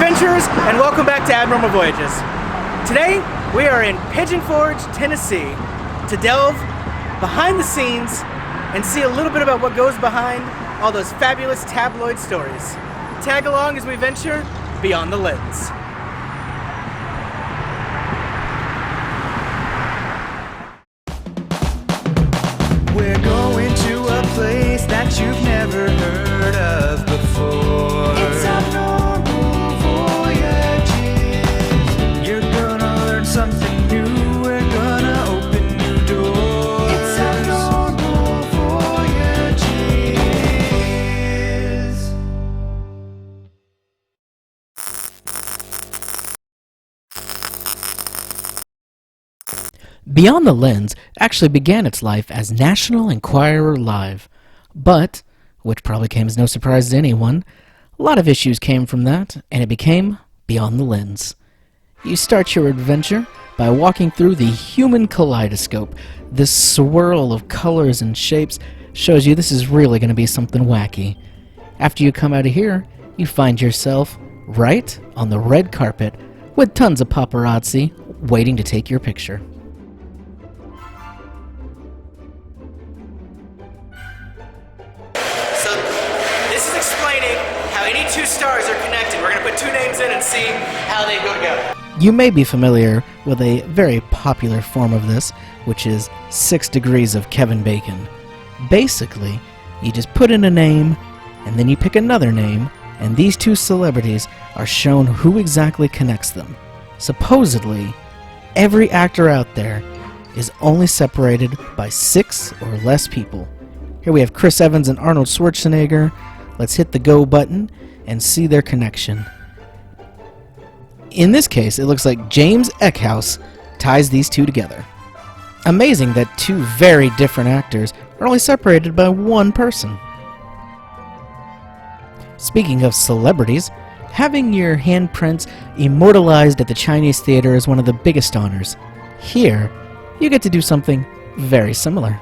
adventurers, and welcome back to Abnormal Voyages. Today, we are in Pigeon Forge, Tennessee, to delve behind the scenes and see a little bit about what goes behind all those fabulous tabloid stories. Tag along as we venture beyond the lens. We're going to a place that you've never heard of before. It's Abnormal Voyages. You're gonna learn something new. We're gonna open new doors. It's Abnormal Voyages. Beyond the Lens actually began its life as National Enquirer Live, but, which probably came as no surprise to anyone, a lot of issues came from that, and it became Beyond the Lens. You start your adventure by walking through the human kaleidoscope. This swirl of colors and shapes shows you this is really going to be something wacky. After you come out of here, you find yourself right on the red carpet with tons of paparazzi waiting to take your picture. So, this is explaining how any two stars are connected. We're going to put two names in and see how they go together. You may be familiar with a very popular form of this, which is 6 degrees of Kevin Bacon. Basically, you just put in a name, and then you pick another name, and these two celebrities are shown who exactly connects them. Supposedly, every actor out there is only separated by 6 or less people. Here we have Chris Evans and Arnold Schwarzenegger. Let's hit the go button and see their connection. In this case, it looks like James Eckhouse ties these two together. Amazing that two very different actors are only separated by one person. Speaking of celebrities, having your handprints immortalized at the Chinese theater is one of the biggest honors. Here, you get to do something very similar.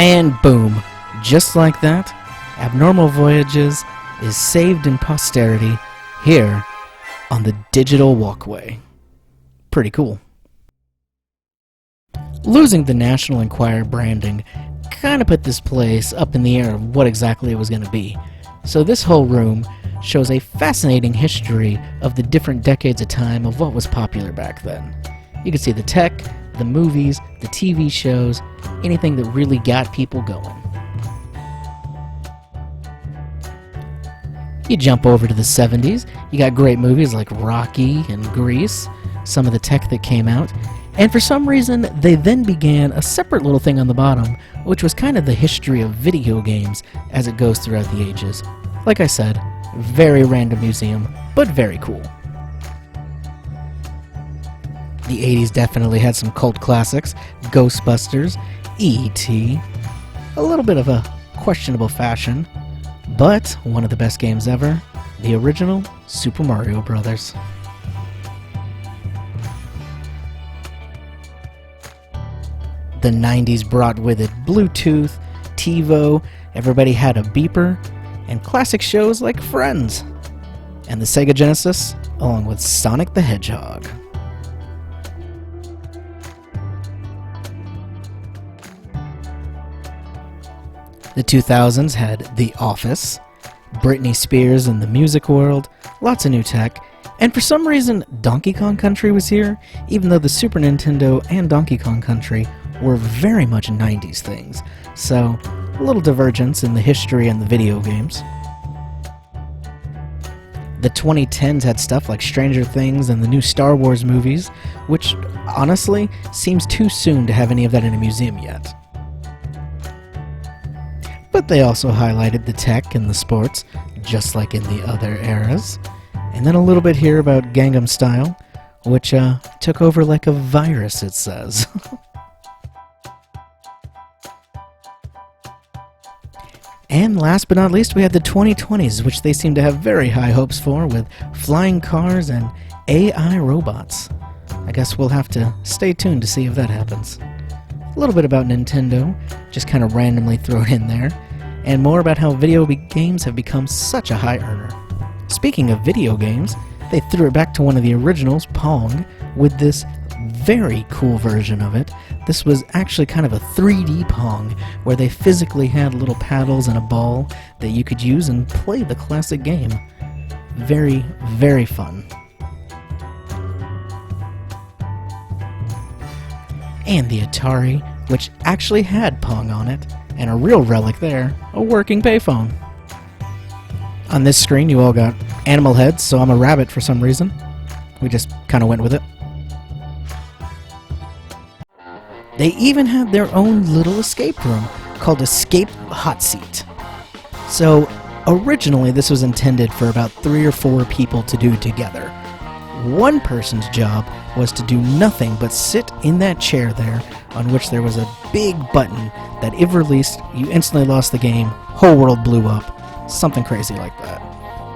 And boom, just like that, Abnormal Voyages is saved in posterity here on the digital walkway. Pretty cool. Losing the National Enquirer branding kind of put this place up in the air of what exactly it was going to be. So this whole room shows a fascinating history of the different decades of time of what was popular back then. You can see the tech, the movies, the TV shows, anything that really got people going. You jump over to the 70s, you got great movies like Rocky and Grease, some of the tech that came out, and for some reason they then began a separate little thing on the bottom, which was kind of the history of video games as it goes throughout the ages. Like I said, very random museum, but very cool. The 80s definitely had some cult classics, Ghostbusters, E.T., a little bit of a questionable fashion, but one of the best games ever, the original Super Mario Bros. The 90s brought with it Bluetooth, TiVo, everybody had a beeper, and classic shows like Friends, and the Sega Genesis, along with Sonic the Hedgehog. The 2000s had The Office, Britney Spears in the music world, lots of new tech, and for some reason Donkey Kong Country was here, even though the Super Nintendo and Donkey Kong Country were very much 90s things, so a little divergence in the history and the video games. The 2010s had stuff like Stranger Things and the new Star Wars movies, which honestly seems too soon to have any of that in a museum yet. But they also highlighted the tech and the sports, just like in the other eras. And then a little bit here about Gangnam Style, which took over like a virus, it says. And last but not least, we had the 2020s, which they seem to have very high hopes for, with flying cars and AI robots. I guess we'll have to stay tuned to see if that happens. A little bit about Nintendo, just kind of randomly thrown in there, and more about how video games have become such a high earner. Speaking of video games, they threw it back to one of the originals, Pong, with this very cool version of it. This was actually kind of a 3D Pong, where they physically had little paddles and a ball that you could use and play the classic game. Very, very fun. And the Atari, which actually had Pong on it, and a real relic there, a working payphone. On this screen, you all got animal heads, so I'm a rabbit for some reason. We just kind of went with it. They even had their own little escape room called Escape Hot Seat. So, originally this was intended for about 3 or 4 people to do together. One person's job was to do nothing but sit in that chair there, on which there was a big button that if released, you instantly lost the game, whole world blew up, something crazy like that.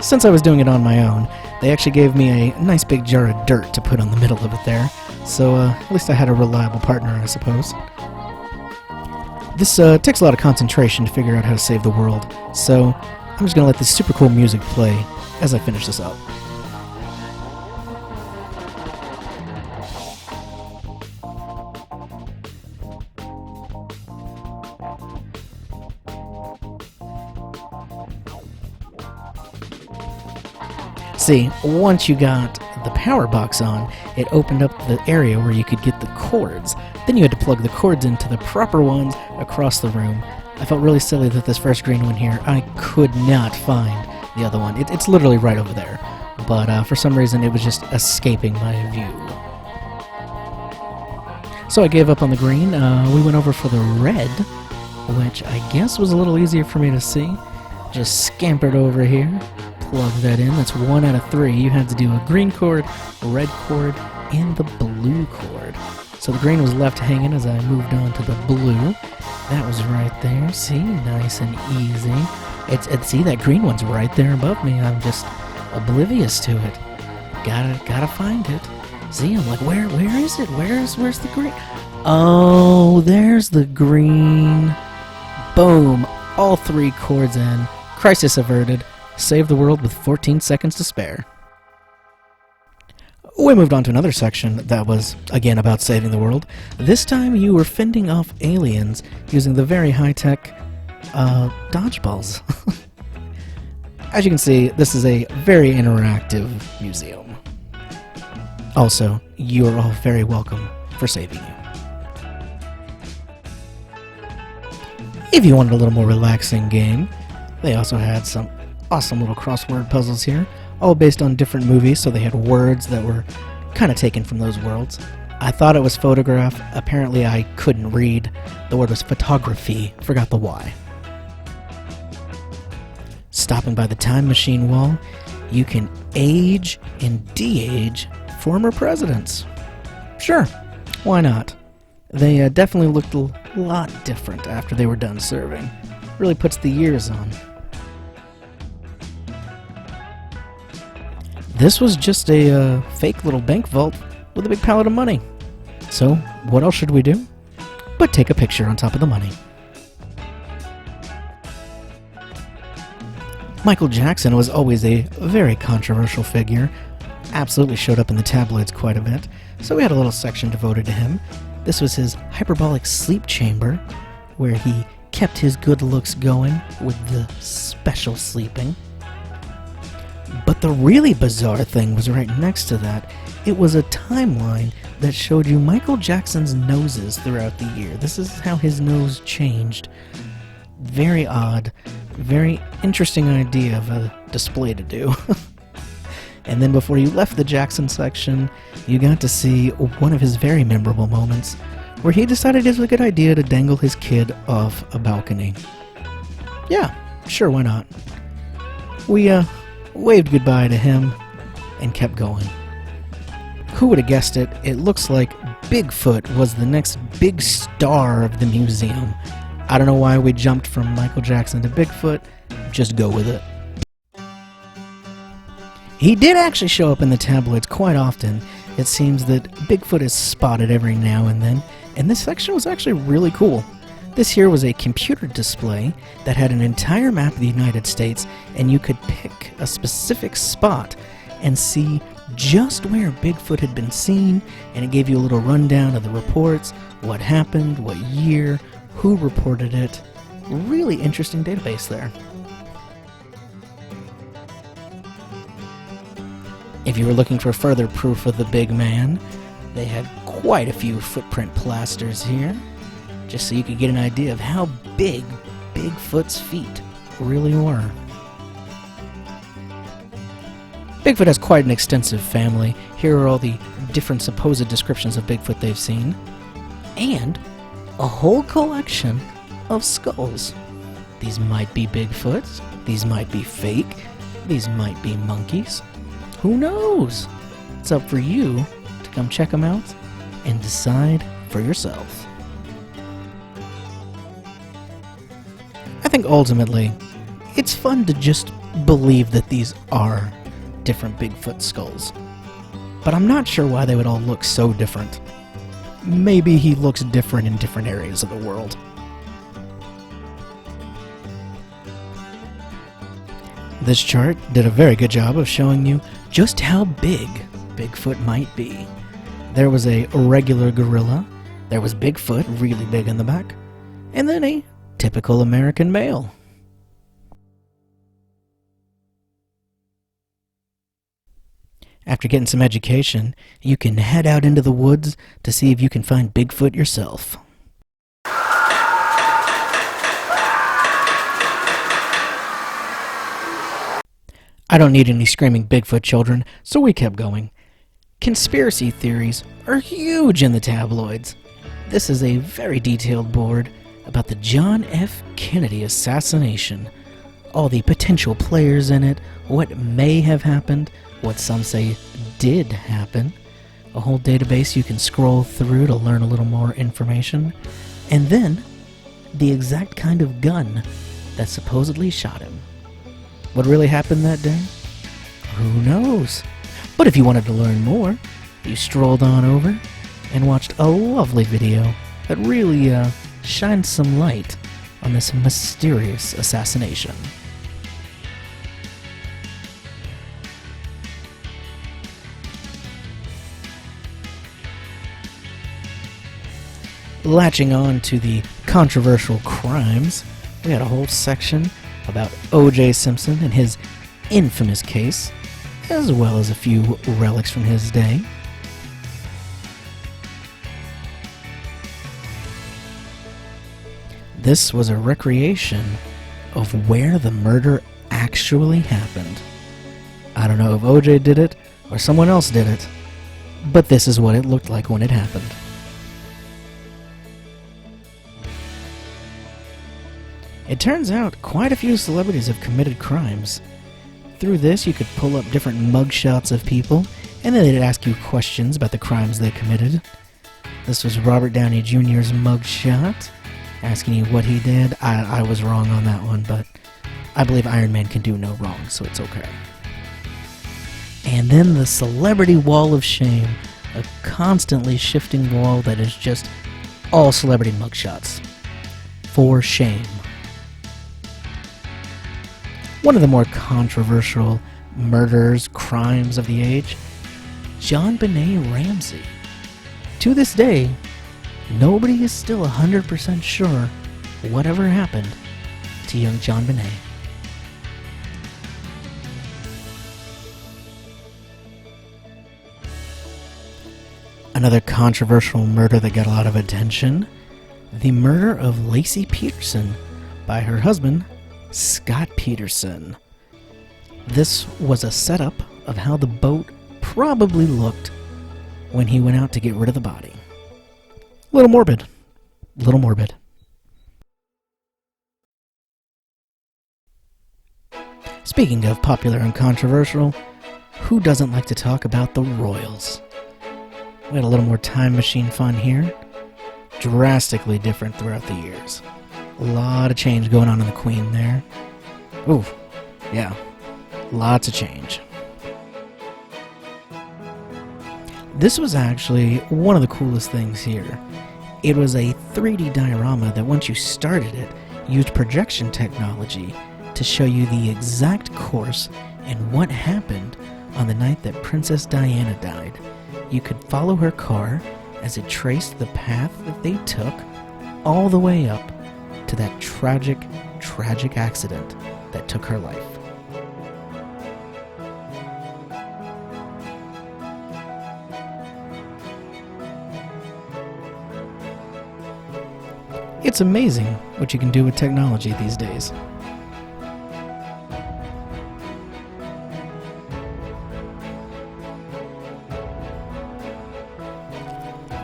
Since I was doing it on my own, they actually gave me a nice big jar of dirt to put on the middle of it there, so at least I had a reliable partner, I suppose. This takes a lot of concentration to figure out how to save the world, so I'm just going to let this super cool music play as I finish this up. See, once you got the power box on, it opened up the area where you could get the cords. Then you had to plug the cords into the proper ones across the room. I felt really silly that this first green one here, I could not find the other one. It's literally right over there. But for some reason, it was just escaping my view. So I gave up on the green. We went over for the red, which I guess was a little easier for me to see. Just scampered over here. Plug that in. That's 1 out of 3. You had to do a green cord, a red cord, and the blue cord. So the green was left hanging as I moved on to the blue. That was right there. See, nice and easy. See, that green one's right there above me. I'm just oblivious to it. Gotta find it. See, I'm like, where is it? Where's the green? Oh, there's the green. Boom. All 3 cords in. Crisis averted. Save the world with 14 seconds to spare. We moved on to another section that was, again, about saving the world. This time you were fending off aliens using the very high-tech, dodgeballs. As you can see, this is a very interactive museum. Also, you are all very welcome for saving you. If you wanted a little more relaxing game, they also had some awesome little crossword puzzles here, all based on different movies, so they had words that were kind of taken from those worlds. I thought it was photograph. Apparently I couldn't read. The word was photography. Forgot the Y. Stopping by the time machine wall, you can age and de-age former presidents. Sure, why not? They definitely looked a lot different after they were done serving. Really puts the years on. This was just a fake little bank vault with a big pallet of money. So, what else should we do but take a picture on top of the money? Michael Jackson was always a very controversial figure. Absolutely showed up in the tabloids quite a bit. So we had a little section devoted to him. This was his hyperbolic sleep chamber, where he kept his good looks going with the special sleeping. But the really bizarre thing was right next to that. It was a timeline that showed you Michael Jackson's noses throughout the year. This is how his nose changed. Very odd. Very interesting idea of a display to do. And then before you left the Jackson section, you got to see one of his very memorable moments where he decided it was a good idea to dangle his kid off a balcony. Yeah, sure, why not? We waved goodbye to him and kept going. Who would have guessed it? It looks like Bigfoot was the next big star of the museum. I don't know why we jumped from Michael Jackson to Bigfoot. Just go with it. He did actually show up in the tabloids quite often. It seems that Bigfoot is spotted every now and then, and this section was actually really cool. This here was a computer display that had an entire map of the United States, and you could pick a specific spot and see just where Bigfoot had been seen, and it gave you a little rundown of the reports, what happened, what year, who reported it. Really interesting database there. If you were looking for further proof of the big man, they had quite a few footprint plasters here, just so you could get an idea of how big Bigfoot's feet really were. Bigfoot has quite an extensive family. Here are all the different supposed descriptions of Bigfoot they've seen, and a whole collection of skulls. These might be Bigfoots, these might be fake, these might be monkeys. Who knows? It's up for you to come check them out and decide for yourself. I think ultimately, it's fun to just believe that these are different Bigfoot skulls. But I'm not sure why they would all look so different. Maybe he looks different in different areas of the world. This chart did a very good job of showing you just how big Bigfoot might be. There was a regular gorilla, there was Bigfoot really big in the back, and then a typical American male. After getting some education, you can head out into the woods to see if you can find Bigfoot yourself. I don't need any screaming Bigfoot children, so we kept going. Conspiracy theories are huge in the tabloids. This is a very detailed board about the John F. Kennedy assassination. All the potential players in it, what may have happened, what some say did happen. A whole database you can scroll through to learn a little more information. And then, the exact kind of gun that supposedly shot him. What really happened that day? Who knows? But if you wanted to learn more, you strolled on over and watched a lovely video that really shines some light on this mysterious assassination. Latching on to the controversial crimes, we had a whole section about O.J. Simpson and his infamous case, as well as a few relics from his day. This was a recreation of where the murder actually happened. I don't know if O.J. did it or someone else did it, but this is what it looked like when it happened. It turns out quite a few celebrities have committed crimes. Through this, you could pull up different mugshots of people, and then they'd ask you questions about the crimes they committed. This was Robert Downey Jr.'s mugshot, asking you what he did. I was wrong on that one, but I believe Iron Man can do no wrong, so it's okay. And then the celebrity wall of shame, a constantly shifting wall that is just all celebrity mugshots. For shame. One of the more controversial murders, crimes of the age, JonBenet Ramsey. To this day, nobody is still 100% sure whatever happened to young JonBenet. Another controversial murder that got a lot of attention, the murder of Lacey Peterson by her husband, Scott Peterson. This was a setup of how the boat probably looked when he went out to get rid of the body. A little morbid. A little morbid. Speaking of popular and controversial, who doesn't like to talk about the Royals? We had a little more time machine fun here. Drastically different throughout the years. A lot of change going on in the Queen there. Ooh, yeah, lots of change. This was actually one of the coolest things here. It was a 3D diorama that once you started it, used projection technology to show you the exact course and what happened on the night that Princess Diana died. You could follow her car as it traced the path that they took all the way up to that tragic, tragic accident that took her life. It's amazing what you can do with technology these days.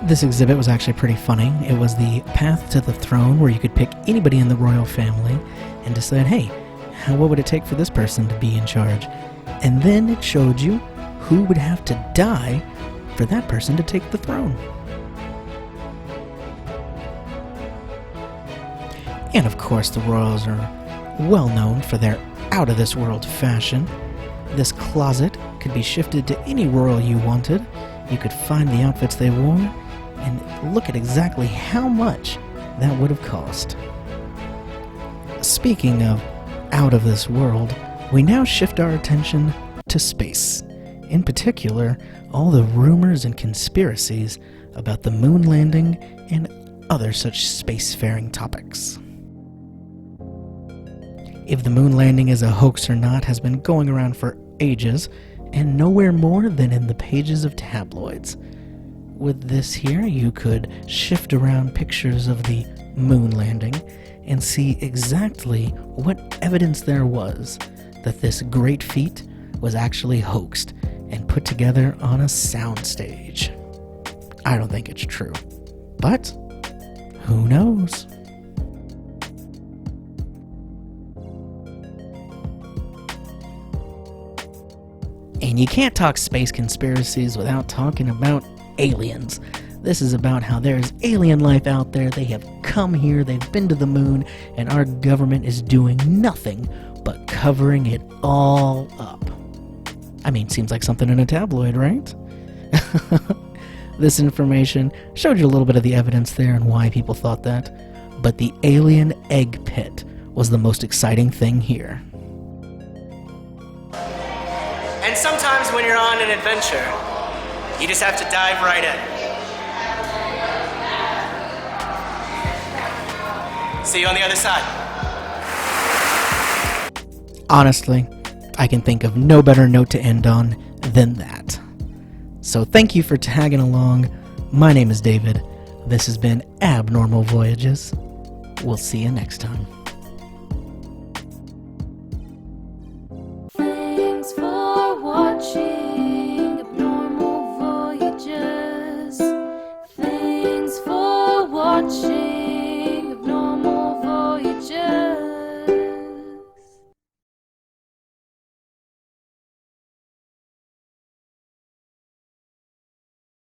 This exhibit was actually pretty funny. It was the path to the throne, where you could pick anybody in the royal family and decide, hey, what would it take for this person to be in charge? And then it showed you who would have to die for that person to take the throne. And of course, the royals are well known for their out-of-this-world fashion. This closet could be shifted to any royal you wanted. You could find the outfits they wore and look at exactly how much that would have cost. Speaking of out of this world, we now shift our attention to space. In particular, all the rumors and conspiracies about the moon landing and other such spacefaring topics. If the moon landing is a hoax or not has been going around for ages, and nowhere more than in the pages of tabloids. With this here, you could shift around pictures of the moon landing and see exactly what evidence there was that this great feat was actually hoaxed and put together on a soundstage. I don't think it's true, but who knows? And you can't talk space conspiracies without talking about aliens. This is about how there's alien life out there. They have come here, they've been to the moon, and our government is doing nothing but covering it all up. I mean, seems like something in a tabloid, right? This information showed you a little bit of the evidence there and why people thought that, but the alien egg pit was the most exciting thing here. And sometimes when you're on an adventure, you just have to dive right in. See you on the other side. Honestly, I can think of no better note to end on than that. So thank you for tagging along. My name is David. This has been Abnormal Voyages. We'll see you next time.